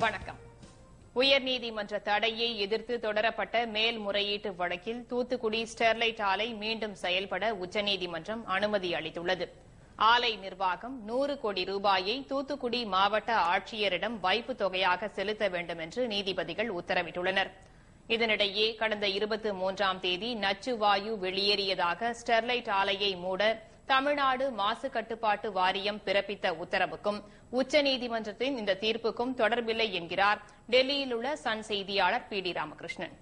வணக்கம். உயர்நீதிமன்ற தடையை எதிர்த்து தொடரப்பட்ட மேல்முறையீட்டு வழக்கில் தூத்துக்குடி ஸ்டெர்லைட் ஆலை மீண்டும் செயல்பட உச்சநீதிமன்றம் அனுமதி அளித்துள்ளது. ஆலை நிர்வாகம் 100 கோடி ரூபாயை தூத்துக்குடி மாவட்ட ஆட்சியரிடம் வைப்புத் தொகையாக செலுத்த வேண்டும் என்று நீதிபதிகள் உத்தரவிட்டுள்ளனர். இதனிடையே கடந்த 23ஆம் தேதி நச்சு வாயு வெளியேறியதாக ஸ்டெர்லைட் ஆலையை மூட தமிழ்நாடு மாசு கட்டுப்பாட்டு வாரியம் பிறப்பித்த உத்தரவுக்கும் உச்சநீதிமன்றத்தின் இந்த தீர்ப்புக்கும் தொடர்பில்லை என்கிறார் டெல்லியில் உள்ள சன் செய்தியாளர் PD ராமகிருஷ்ணன்.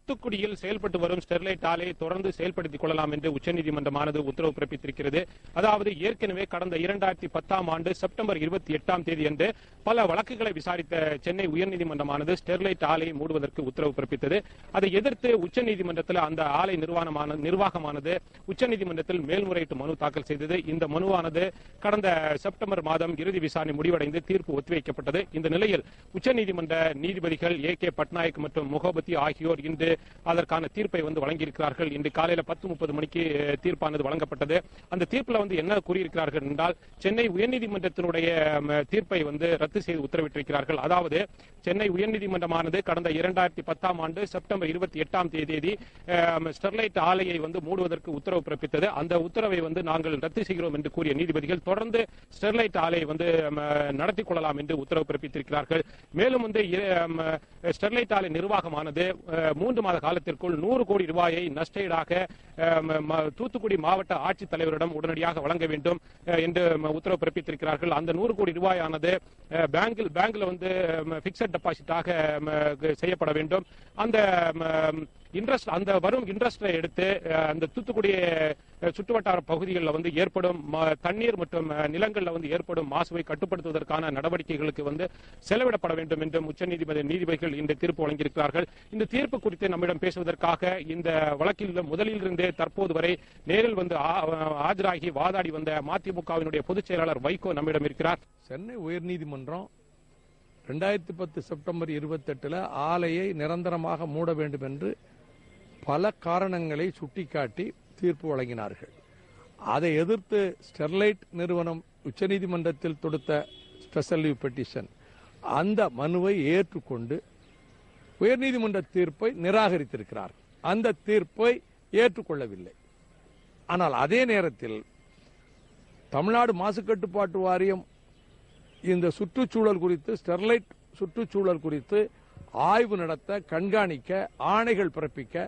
தூத்துக்குடியில் செயல்பட்டு வரும் ஸ்டெர்லைட் ஆலையை தொடர்ந்து செயல்படுத்திக் கொள்ளலாம் என்று உச்சநீதிமன்றமானது உத்தரவு பிறப்பித்திருக்கிறது. அதாவது ஏற்கனவே கடந்த 2010ஆம் ஆண்டு செப்டம்பர் 28ஆம் தேதி அன்று பல வழக்குகளை விசாரித்த சென்னை உயர்நீதிமன்றமானது ஸ்டெர்லைட் ஆலையை மூடுவதற்கு உத்தரவு பிறப்பித்தது. அதை எதிர்த்து உச்சநீதிமன்றத்தில் அந்த ஆலை நிர்வாகமானது உச்சநீதிமன்றத்தில் மேல்முறையீட்டு மனு தாக்கல் செய்தது. இந்த மனுவானது கடந்த செப்டம்பர் மாதம் இறுதி விசாரணை முடிவடைந்து தீர்ப்பு ஒத்திவைக்கப்பட்டது. இந்த நிலையில் உச்சநீதிமன்ற நீதிபதிகள் AK பட்நாயக் மற்றும் முகபதி ஆகியோர் இன்று அதற்கான தீர்ப்பை வழங்கியிருக்கிறார்கள். இன்று காலையில் 10:30 மணிக்கு தீர்ப்பானது வழங்கப்பட்டது. அந்த தீர்ப்பில் என்ன கூறியிருக்கிறார்கள் என்றால், சென்னை உயர்நீதிமன்றத்தினுடைய தீர்ப்பை ரத்து செய்து உத்தரவிட்டிருக்கிறார்கள். அதாவது சென்னை உயர்நீதிமன்றமானது கடந்த 2010ஆம் ஆண்டு செப்டம்பர் 28ஆம் தேதி ஸ்டெர்லைட் ஆலையை மூடுவதற்கு உத்தரவு பிறப்பித்தது. அந்த உத்தரவை நாங்கள் ரத்து செய்கிறோம் என்று கூறிய நீதிபதிகள் தொடர்ந்து ஸ்டெர்லைட் ஆலையை நடத்திக் கொள்ளலாம் என்று உத்தரவு பிறப்பித்திருக்கிறார்கள். மேலும் ஸ்டெர்லைட் ஆலை நிர்வாகமானது 3 மாத காலத்திற்குள் 100 கோடி ரூபாயை நஷ்டஈடாக தூத்துக்குடி மாவட்ட ஆட்சித்தலைவரிடம் உடனடியாக வழங்க வேண்டும் என்று உத்தரவு பிறப்பித்திருக்கிறார்கள். அந்த 100 கோடி ரூபாயானது பேங்கில் பிக்சட் டெபாசிட்டாக செய்யப்பட வேண்டும். அந்த வரும் இன்ட்ரெஸ்டை எடுத்து அந்த தூத்துக்குடி சுற்றுவட்டார பகுதிகளில் ஏற்படும் தண்ணீர் மற்றும் நிலங்களில் ஏற்படும் மாசுவை கட்டுப்படுத்துவதற்கான நடவடிக்கைகளுக்கு செலவிடப்பட வேண்டும் என்றும் உச்சநீதிமன்ற நீதிபதிகள் இந்த தீர்ப்பு வழங்கியிருக்கிறார்கள். இந்த தீர்ப்பு குறித்து நம்மிடம் பேசுவதற்காக இந்த வழக்கில் முதலில் இருந்தே தற்போது வரை நேரில் ஆஜராகி வாதாடி வந்த மதிமுகவினுடைய பொதுச் செயலாளர் வைகோ நம்மிடம் இருக்கிறார். சென்னை உயர்நீதிமன்றம் 2010 செப்டம்பர் 28 ஆலையை நிரந்தரமாக மூட வேண்டும் என்று பல காரணங்களை சுட்டிக்காட்டி தீர்ப்பு வழங்கினார்கள். அதை எதிர்த்து ஸ்டெர்லைட் நிறுவனம் உச்சநீதிமன்றத்தில் தொடுத்த ஸ்பெஷல் லீவ் பெட்டிஷன் அந்த மனுவை ஏற்றுக்கொண்டு உயர்நீதிமன்ற தீர்ப்பை நிராகரித்திருக்கிறார். அந்த தீர்ப்பை ஏற்றுக்கொள்ளவில்லை. ஆனால் அதே நேரத்தில் தமிழ்நாடு மாசு கட்டுப்பாட்டு வாரியம் இந்த சுற்றுச்சூழல் குறித்து ஸ்டெர்லைட் சுற்றுச்சூழல் குறித்து ஆய்வு நடத்த கண்காணிக்க ஆணைகள் பிறப்பிக்க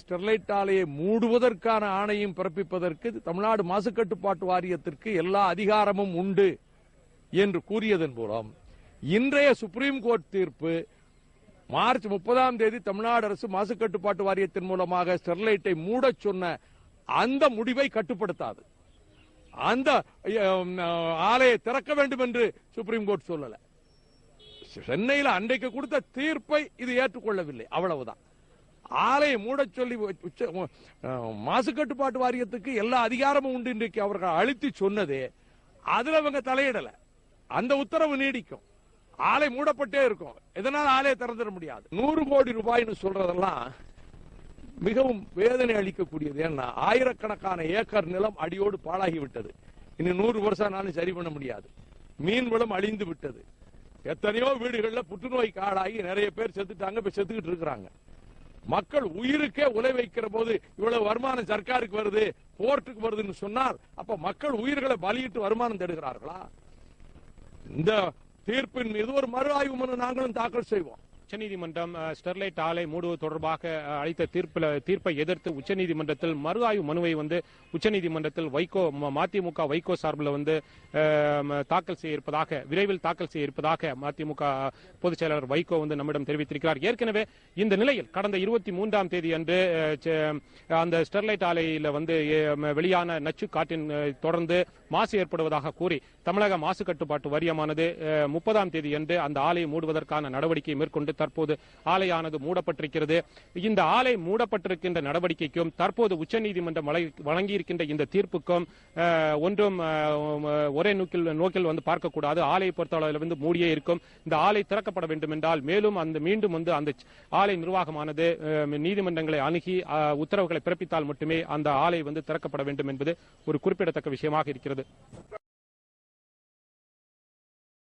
ஸ்டெர்லைட் ஆலையை மூடுவதற்கான ஆணையும் பிறப்பிப்பதற்கு தமிழ்நாடு மாசு கட்டுப்பாட்டு வாரியத்திற்கு எல்லா அதிகாரமும் உண்டு என்று கூறியதன் மூலம் இன்றைய சுப்ரீம் கோர்ட் தீர்ப்பு மார்ச் 30ஆம் தேதி தமிழ்நாடு அரசு மாசு கட்டுப்பாட்டு வாரியத்தின் மூலமாக ஸ்டெர்லைட்டை மூடச் சொன்ன அந்த முடிவை கட்டுப்படுத்தாது. அந்த ஆலையை திறக்க வேண்டும் என்று சுப்ரீம் கோர்ட் சொல்லல. சென்னையில் அன்றைக்கு கொடுத்த தீர்ப்பை இது ஏற்றுக்கொள்ளவில்லை. அவ்வளவுதான். ஆலையை மூடச் சொல்லி மாசு கட்டுப்பாட்டு வாரியத்துக்கு எல்லா அதிகாரமும் உண்டு இன்றைக்கு அவர்கள் அழுத்தி சொன்னதே அதுல அவங்க தலையிடல. அந்த உத்தரவு நீடிக்கும். ஆலை மூடப்பட்டே இருக்கும். இதனால் ஆலையை திறந்துட முடியாது. 100 கோடி ரூபாய்னு சொல்றதெல்லாம் மிகவும் வேதனை அளிக்கக்கூடியது. ஏன்னா ஆயிரக்கணக்கான ஏக்கர் நிலம் அடியோடு பாழாகிவிட்டது. இனி 100 வருஷம்னாலும் சரி பண்ண முடியாது. மீன் வளம் அழிந்து விட்டது. எத்தனையோ வீடுகளில் புற்றுநோய்க்கு ஆளாகி நிறைய பேர் செத்துட்டாங்க. இப்ப செத்துக்கிட்டு இருக்கிறாங்க. மக்கள் உயிருக்கே உலை வைக்கிற போது இவ்வளவு வருமானம் சர்க்காருக்கு வருது, போர்ட்டுக்கு வருதுன்னு சொன்னால் அப்ப மக்கள் உயிர்களை பலியிட்டு வருமானம் தேடுகிறார்களா? இந்த தீர்ப்பின் மீது ஒரு மறு ஆய்வு மனு நாங்களும் தாக்கல் செய்வோம். உச்சநீதிமன்றம் ஸ்டெர்லைட் ஆலை மூடுவது தொடர்பாக அளித்த தீர்ப்பை எதிர்த்து உச்சநீதிமன்றத்தில் மறு ஆய்வு மனுவை உச்சநீதிமன்றத்தில் மதிமுக வைகோ சார்பில் தாக்கல் செய்ய இருப்பதாக விரைவில் தாக்கல் செய்ய இருப்பதாக மதிமுக பொதுச் செயலாளர் வைகோ நம்மிடம் தெரிவித்திருக்கிறார். ஏற்கனவே இந்த நிலையில் கடந்த 23ஆம் தேதி அன்று அந்த ஸ்டெர்லைட் ஆலையில் வெளியான நச்சு காற்றின் தொடர்ந்து மாசு ஏற்படுவதாக கூறி தமிழக மாசு கட்டுப்பாட்டு வாரியமானது 30ஆம் தேதி அன்று அந்த ஆலையை மூடுவதற்கான நடவடிக்கை மேற்கொண்டு தற்போது ஆலையானது மூடப்பட்டிருக்கிறது. இந்த ஆலை மூடப்பட்டிருக்கின்ற நடவடிக்கைக்கும் தற்போது உச்சநீதிமன்றம் வழங்கியிருக்கின்ற இந்த தீர்ப்புக்கும் ஒன்றும் ஒரே நோக்கில் பார்க்கக்கூடாது. ஆலையை பொறுத்தளவில் மூடியே இருக்கும். இந்த ஆலை திறக்கப்பட வேண்டும் என்றால் மேலும் மீண்டும் அந்த ஆலை நிர்வாகமானது நீதிமன்றங்களை அணுகி உத்தரவுகளை பிறப்பித்தால் மட்டுமே அந்த ஆலை திறக்கப்பட வேண்டும் என்பது ஒரு குறிப்பிடத்தக்க விஷயமாக இருக்கிறது.